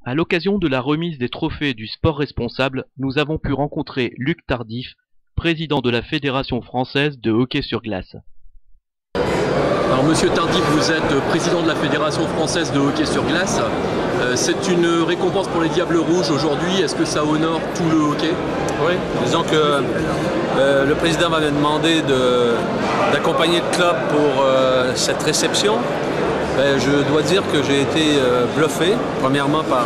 À l'occasion de la remise des trophées du sport responsable, nous avons pu rencontrer Luc Tardif, président de la Fédération française de hockey sur glace. Alors Monsieur Tardif, vous êtes président de la Fédération française de hockey sur glace. C'est une récompense pour les Diables Rouges aujourd'hui. Est-ce que ça honore tout le hockey? Oui, disons que le président m'avait demandé d'accompagner le club pour cette réception. Je dois dire que j'ai été bluffé, premièrement par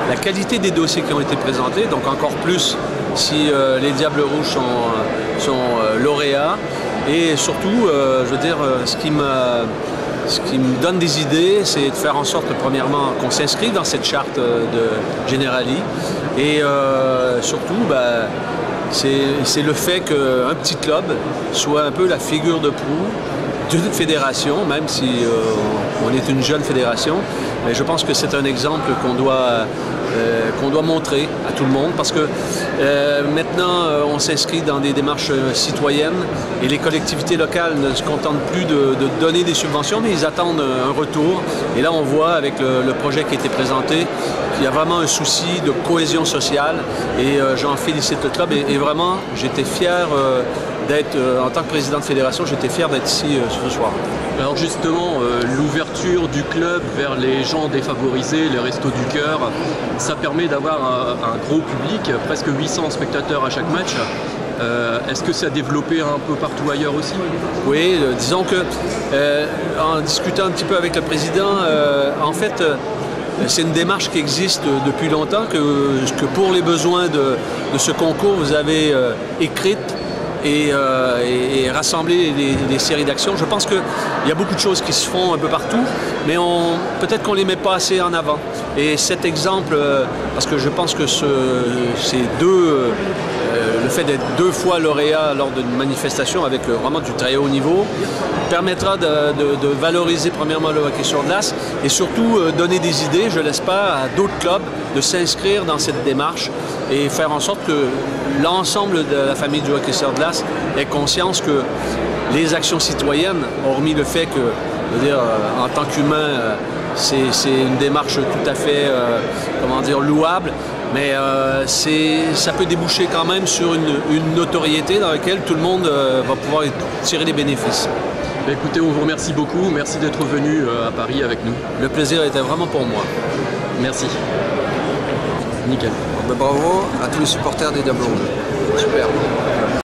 la qualité des dossiers qui ont été présentés, donc encore plus si les Diables Rouges sont lauréats. Et surtout, je veux dire, ce qui me donne des idées, c'est de faire en sorte, premièrement, qu'on s'inscrive dans cette charte de Generali. Et surtout, c'est le fait qu'un petit club soit un peu la figure de proue d'une fédération, même si on est une jeune fédération. Mais je pense que c'est un exemple qu'on doit montrer à tout le monde parce que maintenant on s'inscrit dans des démarches citoyennes et les collectivités locales ne se contentent plus de donner des subventions mais ils attendent un retour. Et là on voit avec le projet qui a été présenté qu'il y a vraiment un souci de cohésion sociale et j'en félicite le club et vraiment j'étais fier d'être, en tant que président de fédération, j'étais fier d'être ici ce soir. Alors justement, l'ouverture du club vers les gens défavorisés, les restos du cœur, ça permet d'avoir un gros public, presque 800 spectateurs à chaque match. Est-ce que ça a développé un peu partout ailleurs aussi? Oui, disons que en discutant un petit peu avec le président, en fait, c'est une démarche qui existe depuis longtemps, que pour les besoins de ce concours, vous avez écrite et rassembler les séries d'actions. Je pense qu'il y a beaucoup de choses qui se font un peu partout, mais peut-être qu'on ne les met pas assez en avant. Et cet exemple, parce que je pense que le fait d'être 2 fois lauréat lors d'une manifestation avec vraiment du très haut niveau, permettra de valoriser premièrement le hockey sur glace et surtout donner des idées, je l'espère, à d'autres clubs de s'inscrire dans cette démarche et faire en sorte que l'ensemble de la famille du hockey sur glace ait conscience que les actions citoyennes, hormis le fait que, je veux dire, en tant qu'humain, c'est une démarche tout à fait, comment dire, louable, mais ça peut déboucher quand même sur une notoriété dans laquelle tout le monde va pouvoir tirer les bénéfices. Écoutez, on vous remercie beaucoup. Merci d'être venu à Paris avec nous. Le plaisir était vraiment pour moi. Merci. Nickel. Bravo à tous les supporters des Diables Rouges. Super.